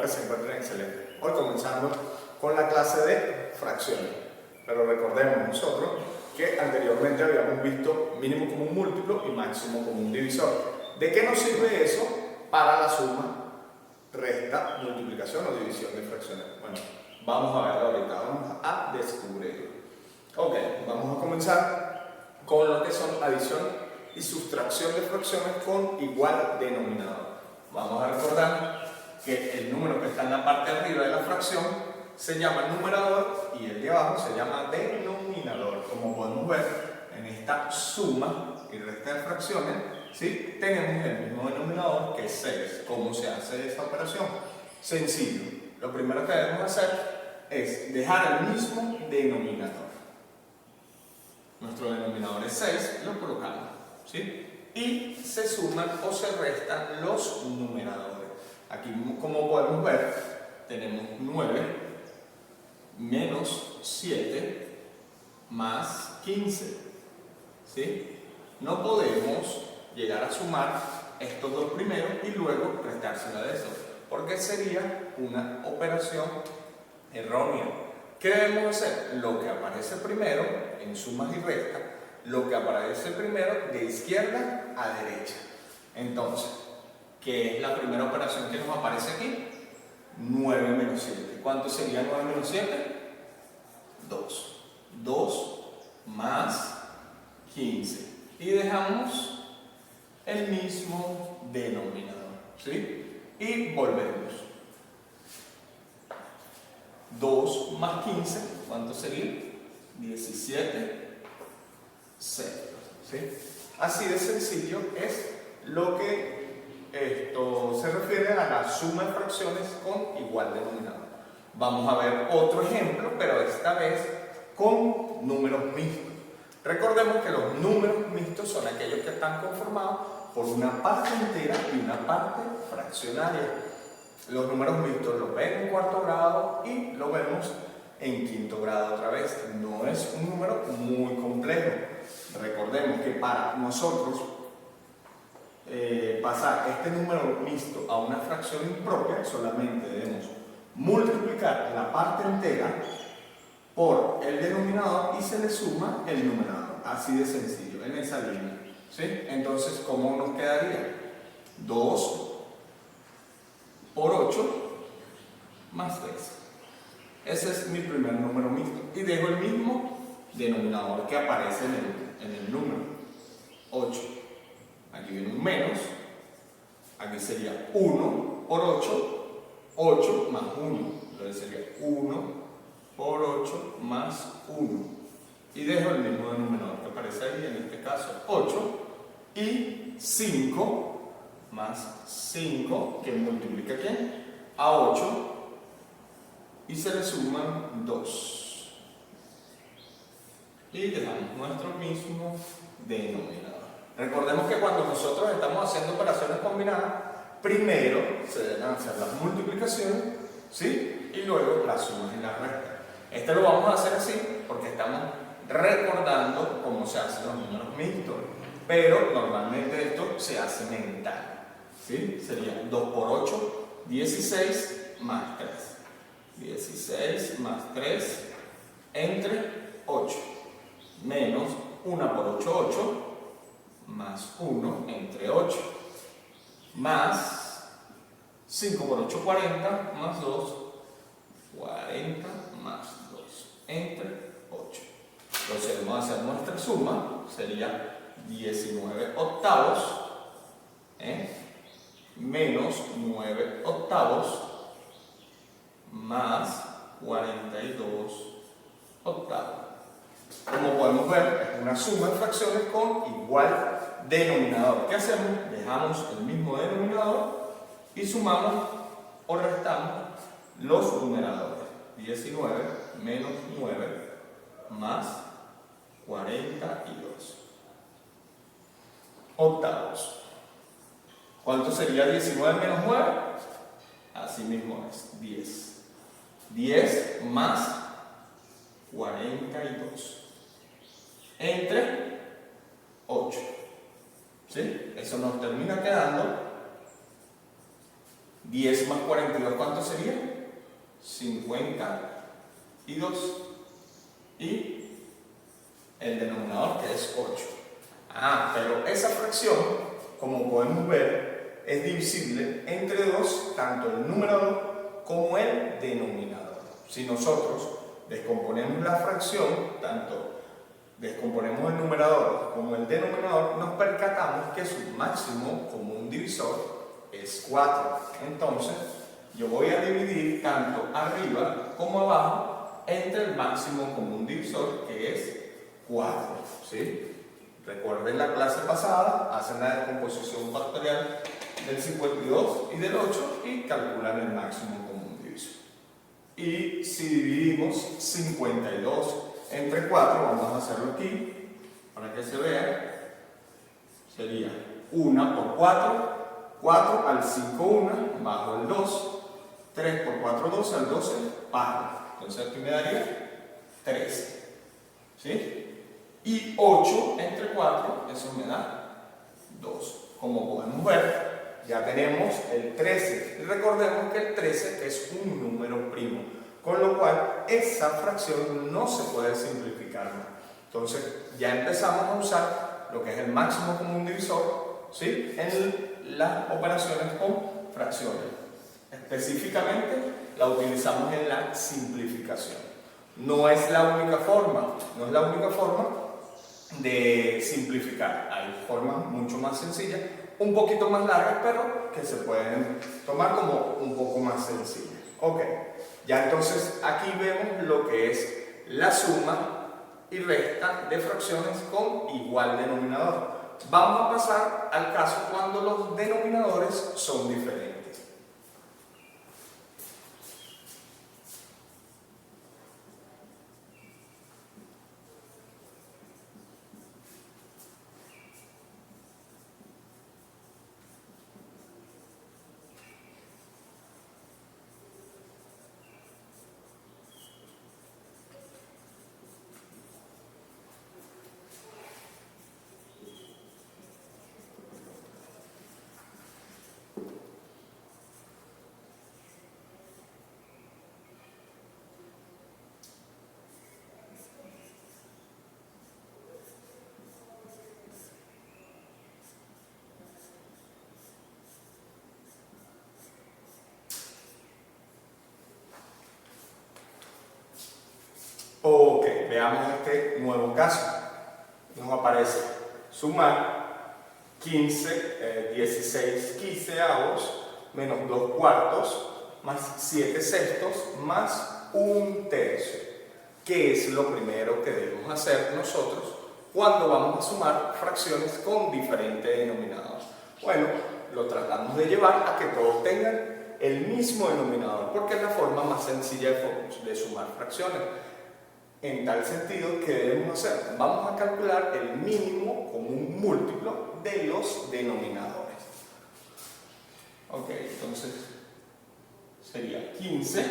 que se encuentren excelentes. Hoy comenzando con la clase de fracciones. Pero recordemos nosotros que anteriormente habíamos visto mínimo común múltiplo y máximo común divisor. ¿De qué nos sirve eso para la suma, resta, multiplicación o división de fracciones? Bueno, vamos a verlo ahorita, vamos a descubrirlo. Ok, vamos a comenzar con lo que son adición y sustracción de fracciones con igual denominador. Vamos a recordar que el número que está en la parte de arriba de la fracción se llama numerador y el de abajo se llama denominador. Como podemos ver en esta suma y resta de fracciones, ¿sí? Tenemos el mismo denominador que es 6. ¿Cómo se hace esa operación? Sencillo. Lo primero que debemos hacer es dejar el mismo denominador. Nuestro denominador es 6, lo colocamos, ¿sí? Y se suman o se restan los numeradores. Aquí, como podemos ver, tenemos 9 menos 7 más 15, ¿sí? No podemos llegar a sumar estos dos primeros y luego restársela de eso, porque sería una operación errónea. ¿Qué debemos hacer? Lo que aparece primero en sumas y restas, lo que aparece primero de izquierda a derecha. Entonces, ¿qué es la primera operación que nos aparece aquí? 9 menos 7. ¿Cuánto sería 9 menos 7? 2. 2 más 15. Y dejamos el mismo denominador, ¿sí? Y volvemos. 2 más 15, ¿cuánto sería? 17 ceros, ¿sí? Así de sencillo es lo que esto se refiere a la suma de fracciones con igual denominador. Vamos a ver otro ejemplo, pero esta vez con números mixtos. Recordemos que los números mixtos son aquellos que están conformados por una parte entera y una parte fraccionaria. Los números mixtos los ven en cuarto grado y lo vemos en quinto grado otra vez. No es un número muy complejo. Recordemos que para nosotros pasar este número mixto a una fracción impropia, solamente debemos multiplicar la parte entera por el denominador y se le suma el numerador. Así de sencillo, en esa línea, ¿sí? Entonces, ¿cómo nos quedaría? 2 por 8 más 3. Ese es mi primer número mixto. Y dejo el mismo denominador que aparece en el número. 8. Aquí viene un menos. Aquí sería 1 por 8. 8 más 1. Entonces sería 1 por 8 más 1. Y dejo el mismo denominador que aparece ahí, en este caso 8. Y 5 más 5, que multiplica ¿quién? A 8, y se le suman 2. Y dejamos nuestro mismo denominador. Recordemos que cuando nosotros estamos haciendo operaciones combinadas, primero se deben hacer las multiplicaciones, ¿sí? Y luego las sumas y las restas. Este lo vamos a hacer así porque estamos recordando cómo se hacen los números mixtos, pero normalmente esto se hace mental. ¿Sí? Sería 2 por 8, 16 más 3. 16 más 3 entre 8. Menos 1 por 8, 8. Más 1 entre 8. Más 5 por 8, 40. Más 2, 40 más 2 entre 8. Entonces vamos a hacer nuestra suma. Sería 19 octavos. Menos 9 octavos más 42 octavos. Como podemos ver, es una suma de fracciones con igual denominador. ¿Qué hacemos? Dejamos el mismo denominador y sumamos o restamos los numeradores. 19 menos 9 más 42 octavos. ¿Cuánto sería 19 menos 9? Así mismo es, 10. 10 más 42 entre 8. ¿Sí? Eso nos termina quedando 10 más 42, ¿cuánto sería? 52. Y el denominador, que es 8. Pero esa fracción, como podemos ver, es divisible entre 2, tanto el numerador como el denominador. Si nosotros descomponemos la fracción, tanto descomponemos el numerador como el denominador, nos percatamos que su máximo común divisor es 4. Entonces, yo voy a dividir tanto arriba como abajo entre el máximo común divisor, que es 4. ¿Sí? Recuerden la clase pasada, hacen la descomposición factorial del 52 y del 8 y calculan el máximo común divisor. Y si dividimos 52 entre 4, vamos a hacerlo aquí para que se vea, sería 1 por 4, 4 al 5, 1, bajo el 2, 3 por 4, 12, al 12, bajo. Entonces aquí me daría 13. ¿Sí? Y 8 entre 4, eso me da 2. Como podemos ver, ya tenemos el 13. Y recordemos que el 13 es un número primo, con lo cual esa fracción no se puede simplificar más. Entonces ya empezamos a usar lo que es el máximo común divisor, ¿sí?, en las operaciones con fracciones. Específicamente la utilizamos en la simplificación. No es la única forma, de simplificar. Hay formas mucho más sencillas, un poquito más largas, pero que se pueden tomar como un poco más sencillas. Ok, ya entonces aquí vemos lo que es la suma y resta de fracciones con igual denominador. Vamos a pasar al caso cuando los denominadores son diferentes. Ok, veamos este nuevo caso. Nos aparece sumar 16 quinceavos menos 2 cuartos más 7 sextos más 1 tercio. ¿Qué es lo primero que debemos hacer nosotros cuando vamos a sumar fracciones con diferente denominador? Bueno, lo tratamos de llevar a que todos tengan el mismo denominador, porque es la forma más sencilla de sumar fracciones. En tal sentido, ¿qué debemos hacer? Vamos a calcular el mínimo común múltiplo de los denominadores. Ok, entonces sería 15,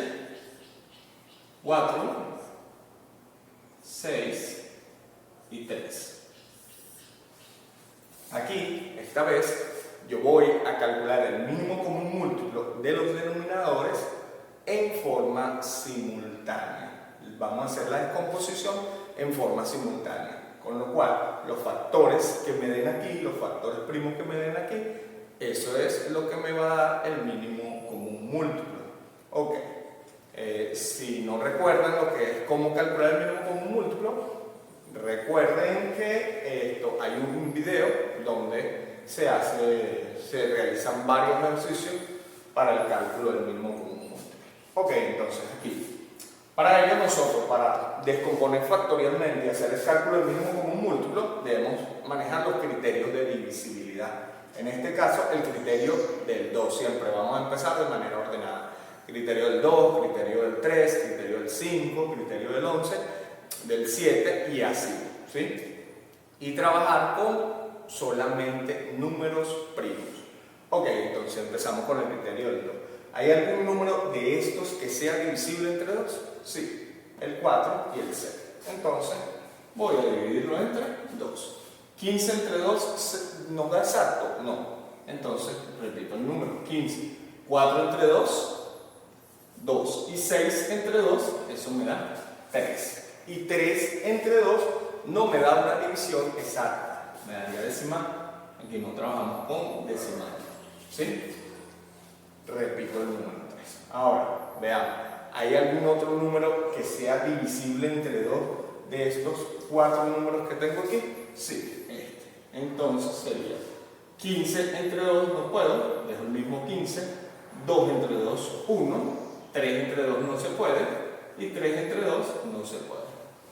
4, 6 y 3. Aquí, esta vez, yo voy a calcular el mínimo común múltiplo de los denominadores en forma simultánea. Vamos a hacer la descomposición en forma simultánea, con lo cual los factores que me den aquí, los factores primos que me den aquí, eso es lo que me va a dar el mínimo común múltiplo. Ok, si no recuerdan lo que es cómo calcular el mínimo común múltiplo, recuerden que hay un video donde se realizan varios ejercicios para el cálculo del mínimo común múltiplo. Ok, entonces aquí, para ello nosotros, para descomponer factorialmente y hacer el cálculo del mínimo común múltiplo, debemos manejar los criterios de divisibilidad. En este caso, el criterio del 2, siempre vamos a empezar de manera ordenada. Criterio del 2, criterio del 3, criterio del 5, criterio del 11, del 7 y así, ¿sí? Y trabajar con solamente números primos. Ok, entonces empezamos con el criterio del 2. ¿Hay algún número de estos que sea divisible entre 2? Sí, el 4 y el 0. Entonces, voy a dividirlo entre 2. 15 entre 2 nos da exacto, no. Entonces, repito el número, 15 4 entre 2, 2. Y 6 entre 2, eso me da 3. Y 3 entre 2 no me da una división exacta, me daría decimal. Aquí no trabajamos con decimal. ¿Sí? Repito el número 3. Ahora, veamos, ¿hay algún otro número que sea divisible entre 2 de estos 4 números que tengo aquí? Sí, este. Entonces sería 15 entre 2, no puedo, dejo el mismo 15, 2 entre 2, 1, 3 entre 2 no se puede, y 3 entre 2 no se puede.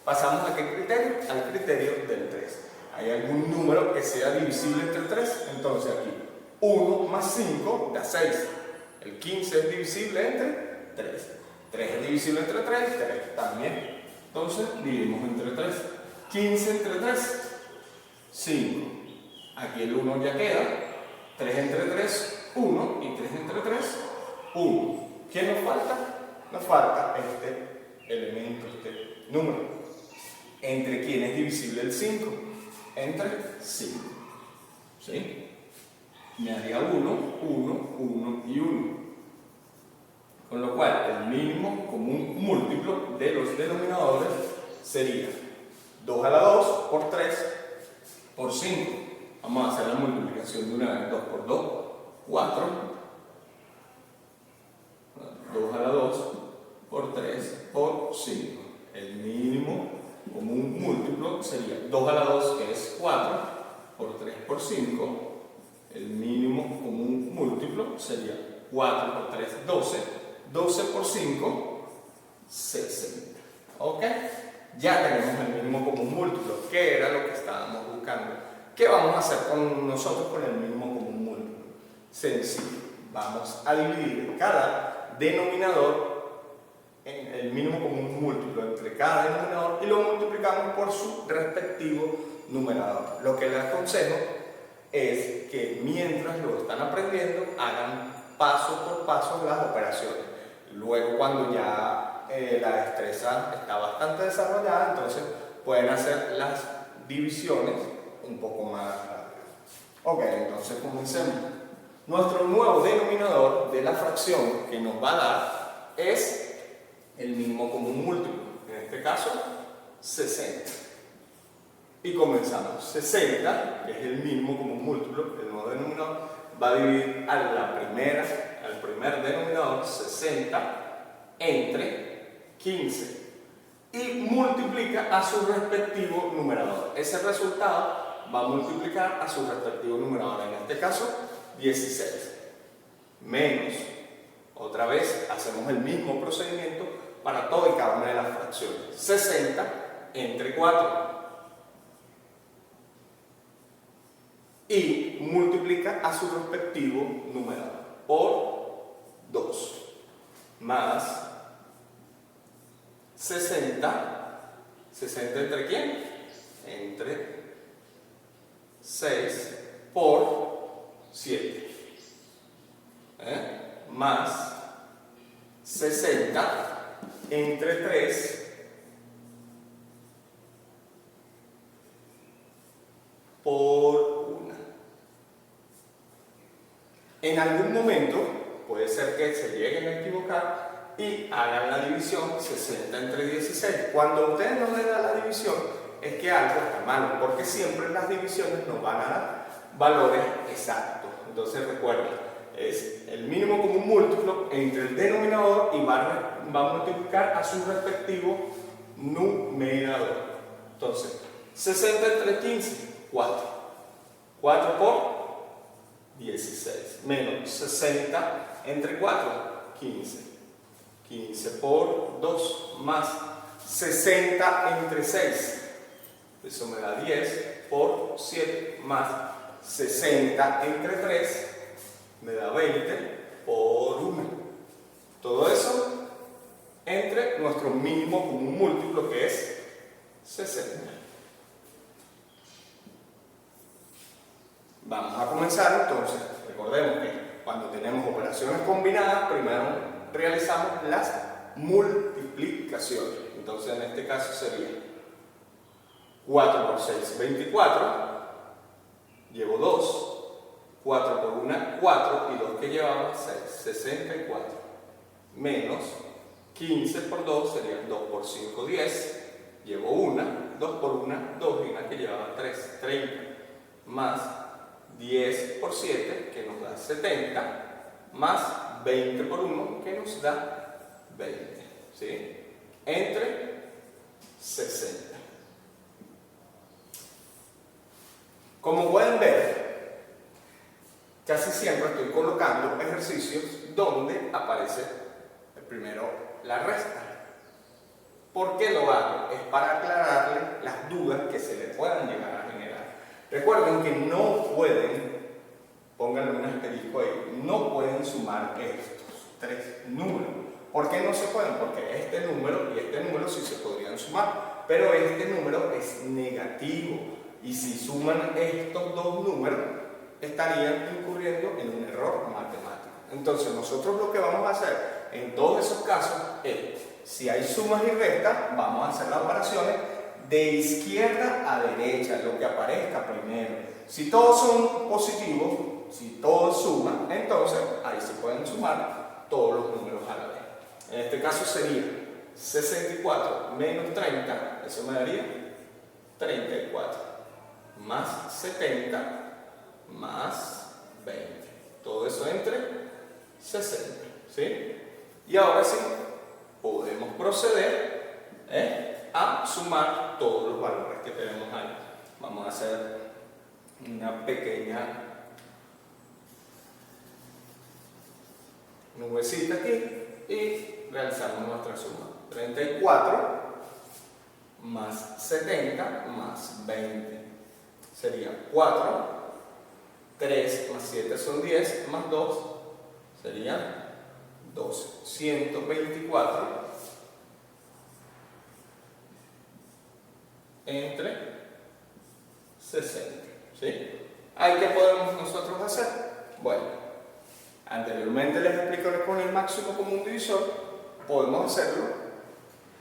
Pasamos a qué criterio? Al criterio del 3. ¿Hay algún número que sea divisible entre 3? Entonces aquí, 1 más 5 da 6. El 15 es divisible entre 3. 3 es divisible entre 3, 3 también. Entonces dividimos entre 3. 15 entre 3, 5. Aquí el 1 ya queda. 3 entre 3, 1. Y 3 entre 3, 1. ¿Qué nos falta? Nos falta este elemento, este número. ¿Entre quién es divisible el 5? Entre 5. ¿Sí? Me haría 1, 1, 1 y 1. Con lo cual, el mínimo común múltiplo de los denominadores sería 2 a la 2 por 3 por 5. Vamos a hacer la multiplicación de una vez. 2 por 2, 4. 2 a la 2 por 3 por 5. El mínimo común múltiplo sería 2 a la 2, que es 4, por 3 por 5. El mínimo común múltiplo sería 4 por 3, 12. 12 por 5, 60. ¿Ok? Ya tenemos el mínimo común múltiplo, que era lo que estábamos buscando. ¿Qué vamos a hacer con nosotros con el mínimo común múltiplo? Sencillo. Vamos a dividir cada denominador en el mínimo común múltiplo entre cada denominador y lo multiplicamos por su respectivo numerador. Lo que les aconsejo es que mientras lo están aprendiendo hagan paso por paso las operaciones. Luego, cuando ya la destreza está bastante desarrollada, entonces pueden hacer las divisiones un poco más rápido. Ok, entonces comencemos. Nuestro nuevo denominador de la fracción que nos va a dar es el mínimo común múltiplo, en este caso 60. Y comenzamos. 60, que es el mínimo común múltiplo, el nuevo denominador, va a dividir al primer denominador, 60, entre 15 y multiplica a su respectivo numerador. Ese resultado va a multiplicar a su respectivo numerador, en este caso 16, menos, otra vez hacemos el mismo procedimiento para toda y cada una de las fracciones, 60 entre 4 y multiplica a su respectivo numerador por 2 más 60. ¿60 entre quién? Entre 6 por 7. Más 60 entre 3 por 1. En algún momento puede ser que se lleguen a equivocar y hagan la división 60 entre 16. Cuando ustedes no le dan la división es que algo está mal, porque siempre las divisiones nos van a dar valores exactos. Entonces recuerden, es el mínimo común múltiplo entre el denominador y va a multiplicar a su respectivo numerador. Entonces, 60 entre 15, 4. 4 por 16, menos 60 entre 4, 15. 15 por 2, más 60 entre 6. Eso me da 10 por 7, más 60 entre 3, me da 20 por 1. Todo eso entre nuestro mínimo común múltiplo, que es 60. Vamos a comenzar entonces. Recordemos que cuando tenemos operaciones combinadas, primero realizamos las multiplicaciones. Entonces en este caso sería 4 por 6, 24. Llevo 2. 4 por 1, 4. Y 2 que llevaba 64, menos 15 por 2 sería 2 por 5, 10. Llevo una, 2 por 1, 2 y una que llevaba 3, 30, más 10 por 7 que nos da 70, más 20 por 1 que nos da 20, ¿sí? Entre 60. Como pueden ver, casi siempre estoy colocando ejercicios donde aparece primero la resta. ¿Por qué lo hago? Es para aclararle las dudas que se le puedan llegar a generar. Recuerden que no pueden, pónganle un asterisco ahí, no pueden sumar estos tres números. ¿Por qué no se pueden? Porque este número y este número sí se podrían sumar, pero este número es negativo y si suman estos dos números estarían incurriendo en un error matemático. Entonces nosotros lo que vamos a hacer en todos esos casos es, si hay sumas y restas, vamos a hacer las operaciones de izquierda a derecha, lo que aparezca primero. Si todos son positivos, si todos suman, entonces ahí se pueden sumar todos los números a la vez. En este caso sería 64 menos 30, eso me daría 34, más 70, más 20. Todo eso entre 60, ¿sí? Y ahora sí, podemos proceder a sumar todos los valores que tenemos ahí. Vamos a hacer una pequeña nubecita aquí y realizamos nuestra suma. 34 más 70 más 20 sería 4, 3 más 7 son 10, más 2 sería 12, 124 entre 60, ¿sí? ¿Ahí qué podemos nosotros hacer? Bueno, anteriormente les expliqué con el máximo común divisor, podemos hacerlo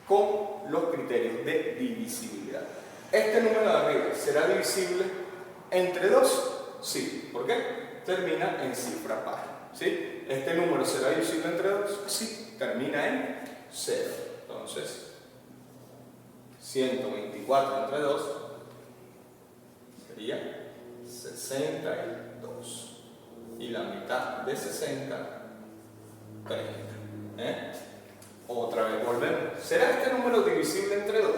con los criterios de divisibilidad. ¿Este número de arriba será divisible entre 2? Sí. ¿Por qué? Termina en cifra par, ¿sí? ¿Este número será divisible entre 2? Sí. Termina en 0. Entonces, 124 entre 2 sería 62. Y la mitad de 60, 30. Otra vez volvemos. ¿Será este número divisible entre 2?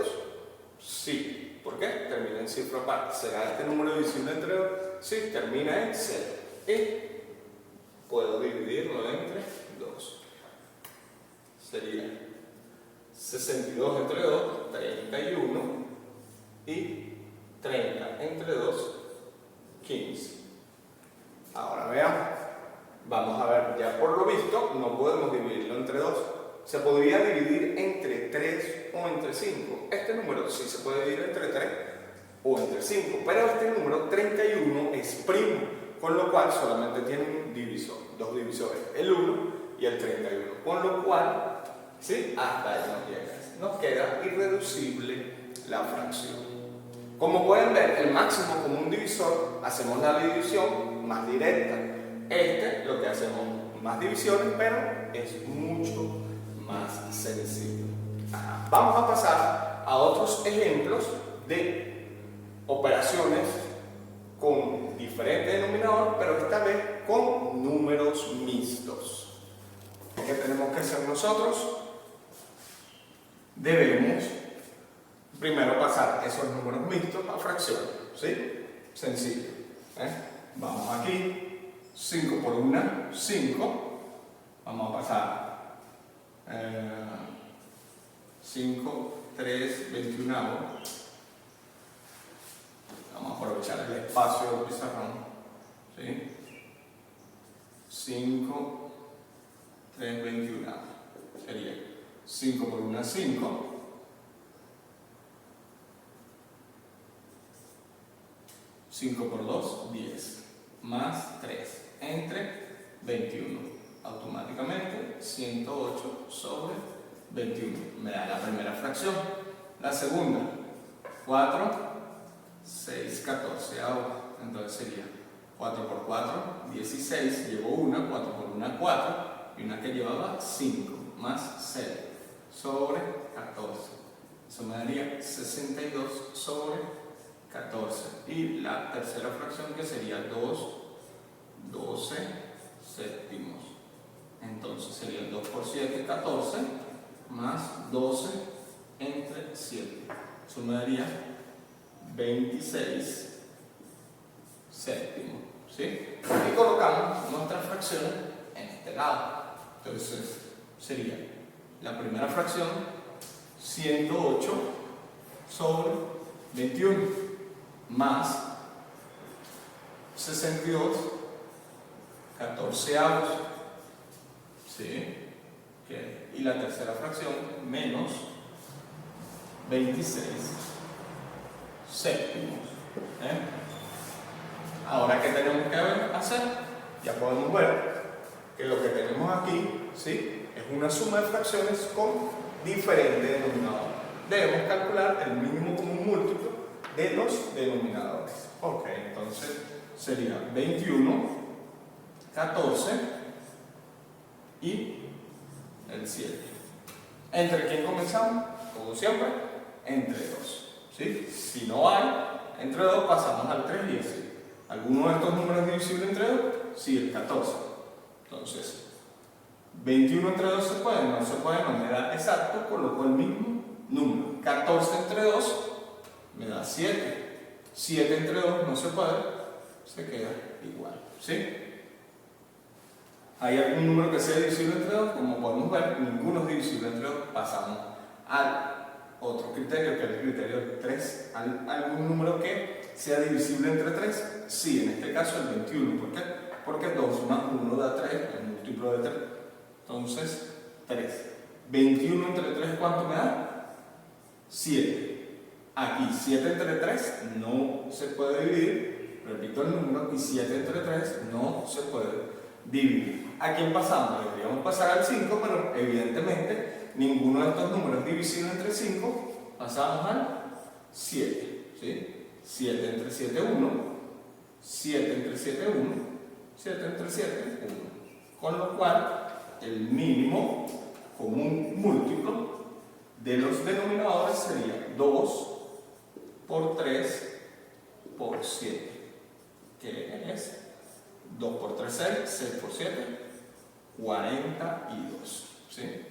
Sí. ¿Por qué? Termina en cifra par. ¿Será este número divisible entre 2? Sí. Termina en 0. Y puedo dividirlo entre 2. Sería 62 entre 2, 31. Y 30 entre 2, 15. Ahora veamos. Vamos a ver, ya por lo visto no podemos dividirlo entre 2. Se podría dividir entre 3 o entre 5. Este número sí se puede dividir entre 3 o entre 5, pero este número 31 es primo, con lo cual solamente tiene un divisor, dos divisores, el 1 y el 31, con lo cual, ¿sí? Hasta ahí nos llega. Nos queda irreducible la fracción. Como pueden ver, el máximo común divisor, hacemos la división más directa. Lo que hacemos más divisiones, pero es mucho más sencillo. Vamos a pasar a otros ejemplos de operaciones con diferente denominador, pero esta vez con números mixtos. ¿Qué tenemos que hacer nosotros? Debemos primero pasar esos números mixtos a fracción, ¿sí? Sencillo. Vamos aquí, 5 por 1, 5. Vamos a pasar 5, 3, 21. Vamos a aprovechar el espacio del pizarrón, ¿sí? 5, 3, 21. Sería 5 por 1, 5. 5 por 2, 10. Más 3 entre 21. Automáticamente 108 sobre 21. Me da la primera fracción. La segunda, 4, 6, 14. Ahora, entonces sería 4 por 4, 16, llevo una, 4 por 1, 4, y una que llevaba 5, más 6, sobre 14. Eso me daría 62 sobre 14. Y la tercera fracción que sería 2, 12 séptimos. Entonces sería 2 por 7, 14, más 12 entre 7. Eso me daría 26 séptimos. ¿Sí? Y colocamos nuestras fracciones en este lado. Entonces sería la primera fracción 108 sobre 21 más 62 14avos. ¿Sí? Okay. Y la tercera fracción menos 26 séptimos. Ahora, ¿qué tenemos que hacer? Ya podemos ver que lo que tenemos aquí, ¿sí?, es una suma de fracciones con diferentes denominadores. Debemos calcular el mínimo común múltiplo de los denominadores. Ok, entonces sería 21, 14 y el 7. ¿Entre quién comenzamos? Como siempre, entre 2. ¿Sí? Si no hay entre 2, pasamos al 3 y así. ¿Alguno de estos números es divisible entre 2? Sí, el 14. Entonces, 21 entre 2 se puede, no se puede, no me da exacto, coloco el mismo número. 14 entre 2 me da 7. 7 entre 2 no se puede, se queda igual. ¿Sí? ¿Hay algún número que sea divisible entre 2? Como podemos ver, ninguno es divisible entre 2. Pasamos al otro criterio, que es el criterio 3. ¿Algún número que sea divisible entre 3? Sí, en este caso el 21. ¿Por qué? Porque 2 más 1 da 3, el múltiplo de 3. Entonces, 3. 21 entre 3, ¿cuánto me da? 7. Aquí, 7 entre 3 no se puede dividir. Repito el número, y 7 entre 3 no se puede dividir. ¿A quién pasamos? Deberíamos pasar al 5, pero evidentemente ninguno de estos números es divisible entre 5. Pasamos al 7. ¿Sí? 7 entre 7, 1. 7 entre 7, 1. 7 entre 7, 1. Con lo cual, el mínimo común múltiplo de los denominadores sería 2 por 3 por 7. ¿Qué es? 2 por 3, 6. 6 por 7, 42. ¿Sí?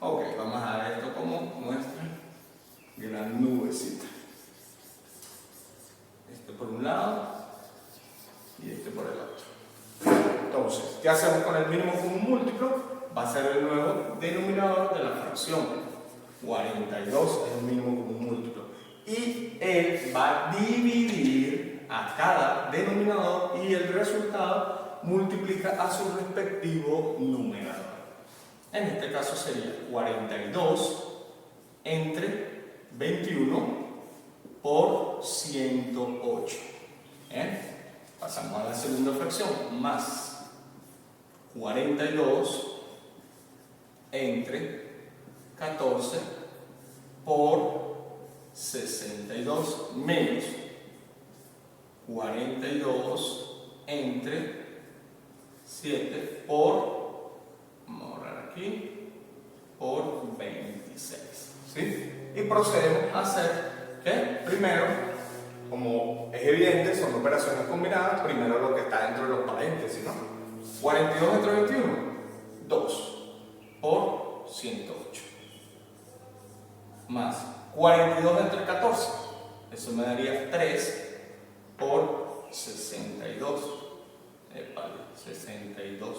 Ok, vamos a dar esto como nuestra gran nubecita. Este por un lado y este por el otro. Entonces, ¿qué hacemos con el mínimo común múltiplo? Va a ser el nuevo denominador de la fracción. 42 es el mínimo común múltiplo. Y él va a dividir a cada denominador y el resultado multiplica a su respectivo numerador. En este caso sería 42 entre 21 por 108. Pasamos a la segunda fracción, más 42 entre 14 por 62 menos 42 entre 7 por, vamos a borrar aquí, por 26. ¿Sí? Y procedemos a hacer, ¿qué? Primero, como es evidente, son operaciones combinadas, primero lo que está dentro de los paréntesis, ¿no? 42 entre 21, 2 por 108. Más 42 entre 14, eso me daría 3 por 62. 62.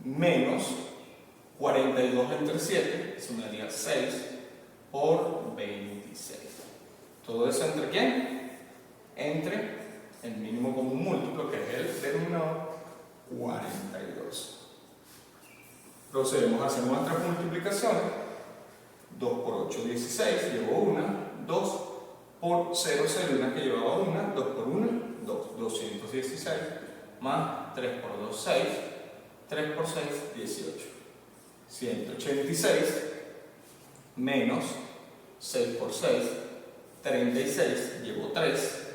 Menos 42 entre 7, eso me daría 6 por 26. ¿Todo eso entre quién? Entre el mínimo común múltiplo, que es el denominador, 42. Procedemos a hacer nuestras multiplicaciones. 2 por 8, 16, llevo una. 2 por 0, 0, una que llevaba una. 2 por 1, 2, 216. Más 3 por 2, 6. 3 por 6, 18. 186 menos 6 por 6, 36, llevo 3,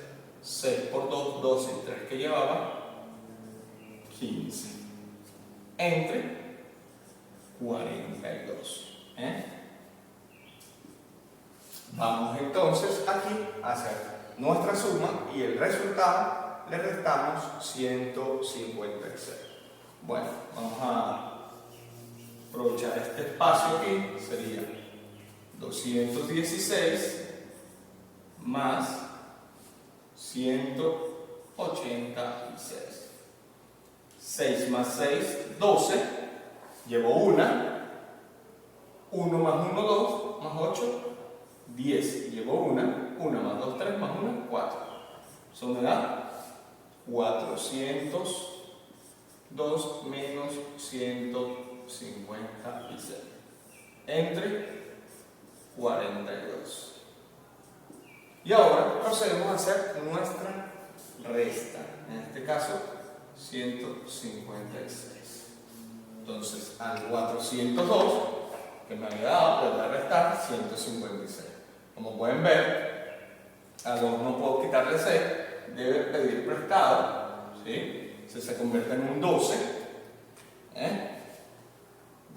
6 por 2, 12 y 3 que llevaba, 15. Entre 42. Vamos entonces aquí a hacer nuestra suma y el resultado le restamos 156. Bueno, vamos a aprovechar este espacio aquí, sería 216 más 186. 6 más 6, 12. Llevo 1 más 1, 2, más 8, 10. Llevo 1 más 2, 3, más 1, 4. Eso me da 402 menos 156 entre 42. Y ahora procedemos a hacer nuestra resta. En este caso, 156. Entonces, al 402 que me había dado, le voy a restar 156. Como pueden ver, a 2 no puedo quitarle 6, debe pedir prestado, ¿sí? Se convierte en un 12.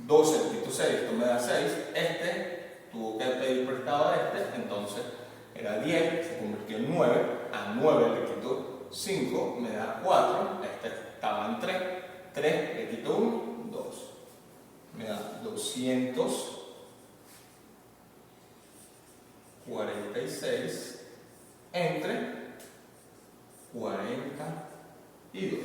12 le quito 6, esto me da 6. Este tuvo que pedir prestado a este, entonces era 10, se convirtió en 9. A 9 le quito 5, me da 4. Este estaba en 3. 3 le quito 1, 2. Me da 246 entre 42.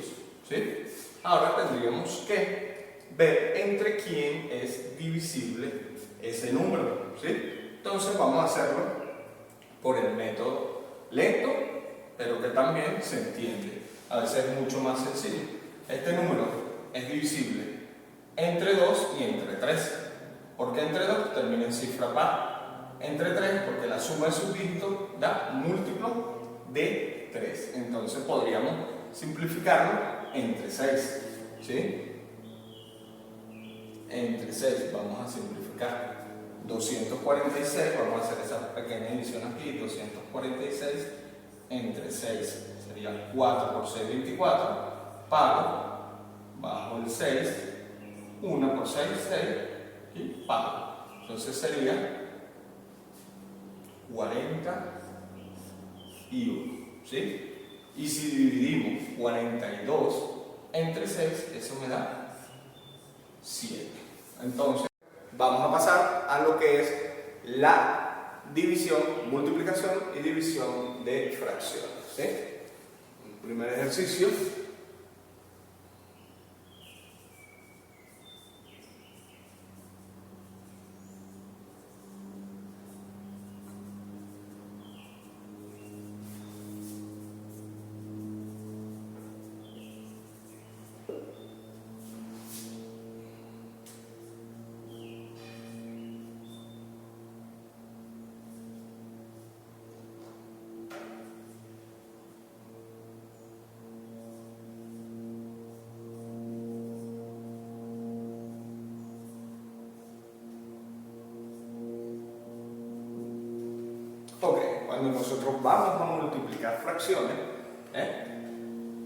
¿Sí? Ahora tendríamos que ver entre quién es divisible ese número. ¿Sí? Entonces vamos a hacerlo por el método lento, pero que también se entiende. A veces es mucho más sencillo. Este número es divisible entre 2 y entre 3. ¿Por qué entre 2? Termina en cifra par. Entre 3 porque la suma de sus dígitos da múltiplo de 3. Entonces podríamos simplificarlo entre 6. ¿Sí? Entre 6 vamos a simplificar. 246, vamos a hacer esa pequeña división aquí. 246 entre 6 sería 4 por 6, 24. Pago, bajo el 6, 1 por 6, 6 y pago. Entonces sería 41. ¿Sí? Y si dividimos 42 entre 6, eso me da 7. Entonces, vamos a pasar a lo que es la división, multiplicación y división de fracciones. ¿Sí? El primer ejercicio. Ok, cuando nosotros vamos a multiplicar fracciones,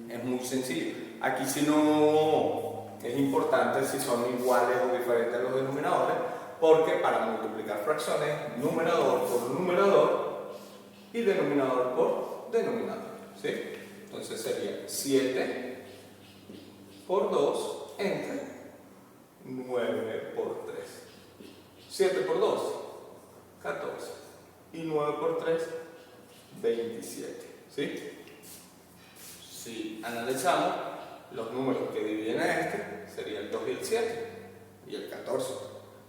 es muy sencillo. Aquí si no es importante si son iguales o diferentes los denominadores, porque para multiplicar fracciones, numerador por numerador y denominador por denominador. ¿Sí? Entonces sería 7 por 2 entre 9 por 3. 7 por 2, 14. Y 9 por 3, 27. ¿Sí? Si analizamos los números que dividen a este, sería el 2 y el 7 y el 14.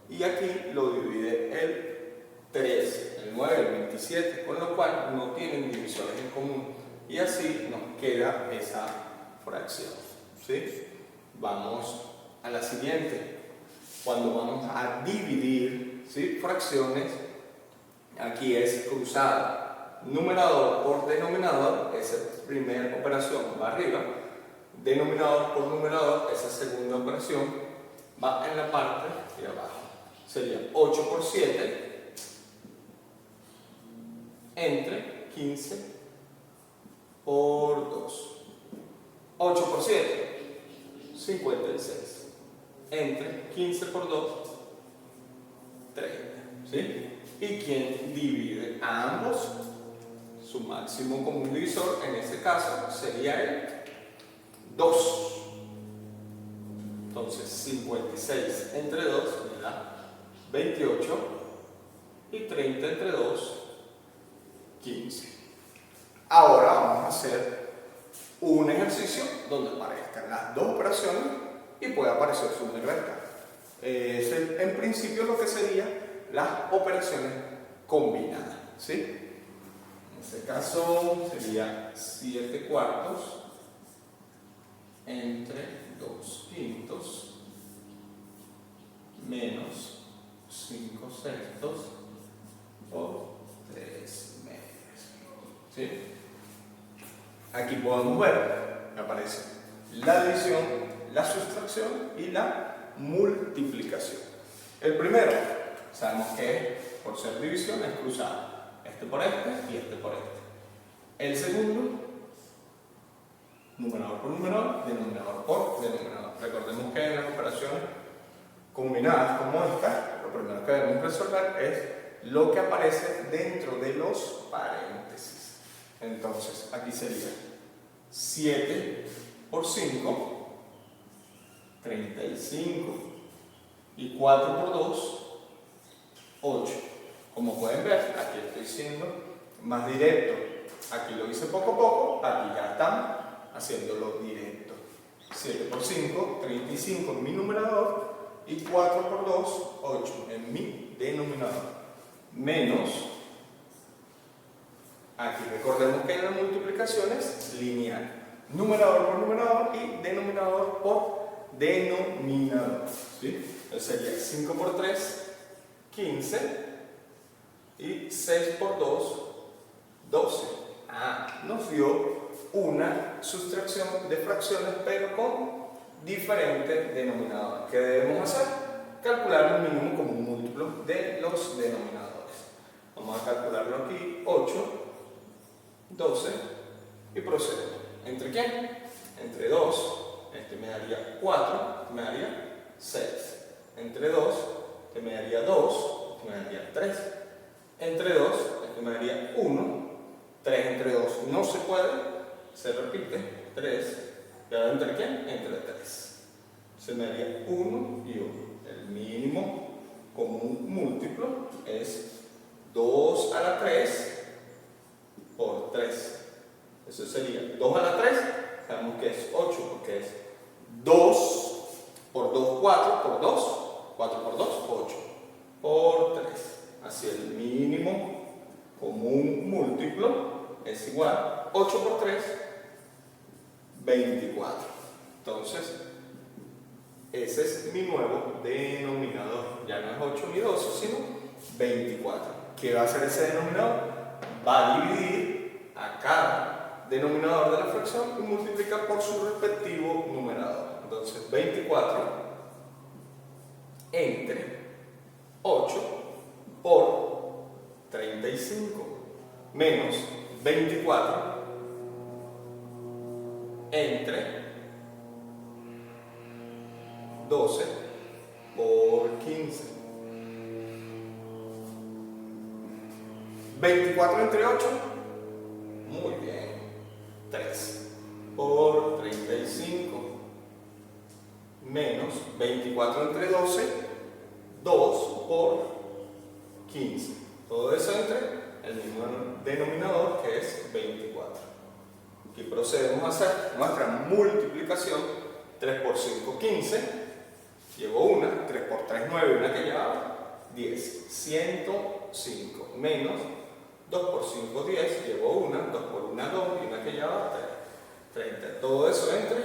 Y aquí lo divide el 3, el 9 y el 27, con lo cual no tienen divisiones en común. Y así nos queda esa fracción. ¿Sí? Vamos a la siguiente. Cuando vamos a dividir, ¿sí?, fracciones, aquí es cruzada. Numerador por denominador, esa primera operación va arriba. Denominador por numerador, esa segunda operación va en la parte de abajo. Sería 8 por 7 entre 15 por 2. 8 por 7, 56. Entre 15 por 2, 30. ¿Sí? ¿Y quién divide a ambos? Su máximo común divisor en este caso sería el 2. Entonces 56 entre 2 me da 28 y 30 entre 2, 15. Ahora vamos a hacer un ejercicio donde aparezcan las dos operaciones y puede aparecer suma y resta. En principio lo que serían las operaciones combinadas, ¿sí? En este caso sería 7 cuartos entre 2 quintos menos 5 sextos por 3 medios, ¿sí? Aquí podemos ver que aparece la división, la sustracción y la multiplicación. El primero, sabemos que por ser división es cruzar este por este y este por este. El segundo, numerador por numerador, denominador por denominador. Recordemos que en las operaciones combinadas como esta, lo primero que debemos resolver es lo que aparece dentro de los paréntesis. Entonces, aquí sería 7 por 5, 35, y 4 por 2, 8. Como pueden ver, aquí estoy siendo más directo. Aquí lo hice poco a poco, aquí ya están haciéndolo directo. 7 por 5, 35 en mi numerador y 4 por 2, 8 en mi denominador. Menos, aquí recordemos que en la multiplicación es lineal. Numerador por numerador y denominador por denominador. ¿Sí? Entonces sería 5 por 3, 15 y 6 por 2, 12. Nos dio una sustracción de fracciones pero con diferentes denominadores. ¿Qué debemos hacer? Calcular el mínimo común múltiplo de los denominadores. Vamos a calcularlo aquí, 8, 12 y procedemos. ¿Entre quién? Entre 2, este me daría 4, este me daría 6. Entre 2, este me daría 2, este me daría 3. Entre 2, este me daría 1. 3 entre 2 no se puede, se repite, 3. ¿Y ahora entre quién? Entre 3. Se me daría 1 y 1. El mínimo común múltiplo es 2 a la 3 por 3. Eso sería 2 a la 3, sabemos que es 8 porque es 2 por 2, 4 por 2, 4 por 2, 8 por 3. Así el mínimo común múltiplo es igual a 8 por 3, 24. Entonces, ese es mi nuevo denominador. Ya no es 8 ni 12, sino 24. ¿Qué va a hacer ese denominador? Va a dividir a cada denominador de la fracción y multiplica por su respectivo numerador. Entonces, 24 entre 8 por 35 menos 24 entre 12 por 15. 24 entre 8, muy bien, 3 por 35 menos 24 entre 12, 2 por 15. Todo eso entre el mismo denominador que es 24. Aquí procedemos a hacer nuestra multiplicación. 3 por 5, 15. Llevo una, 3 por 3, 9, una que llevaba 10, 105 menos 2 por 5, 10, llevo una, 2 por 1, 2 y una que llevaba 3, 30. Todo eso entre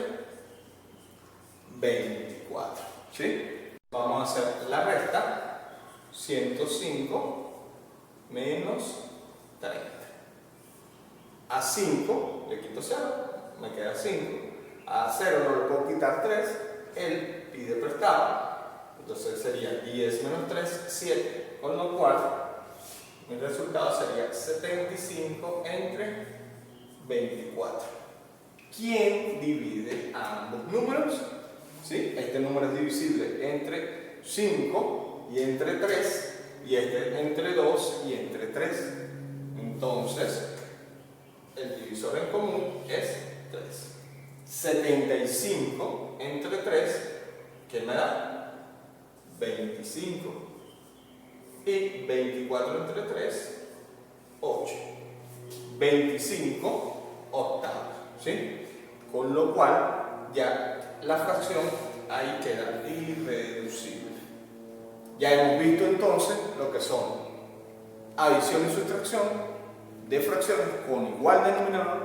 24. ¿Sí? Vamos a hacer la resta. 105 menos 30. A 5 le quito 0, me queda 5. A 0 no le puedo quitar 3, él pide prestado. Entonces sería 10 menos 3, 7. Con lo cual, mi resultado sería 75 entre 24. ¿Quién divide a ambos números? ¿Sí? Este número es divisible entre 5 y entre 3, y este entre 2 y entre 3. Entonces, el divisor en común es 3. 75 entre 3, ¿qué me da? 25. Y 24 entre 3, 8. 25 octavos, ¿sí? Con lo cual, ya la fracción ahí queda irreducible. Ya hemos visto entonces lo que son adición y sustracción de fracciones con igual denominador,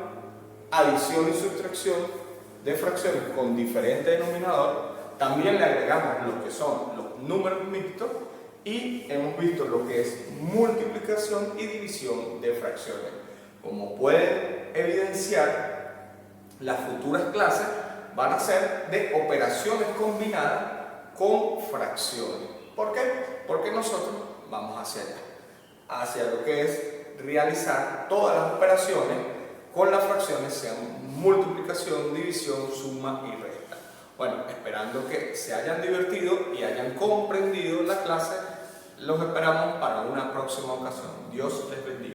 adición y sustracción de fracciones con diferente denominador. También le agregamos lo que son los números mixtos y hemos visto lo que es multiplicación y división de fracciones. Como pueden evidenciar, las futuras clases van a ser de operaciones combinadas con fracciones. ¿Por qué? Porque nosotros vamos hacia allá, hacia lo que es realizar todas las operaciones con las fracciones, sean multiplicación, división, suma y resta. Bueno, esperando que se hayan divertido y hayan comprendido la clase, los esperamos para una próxima ocasión. Dios les bendiga.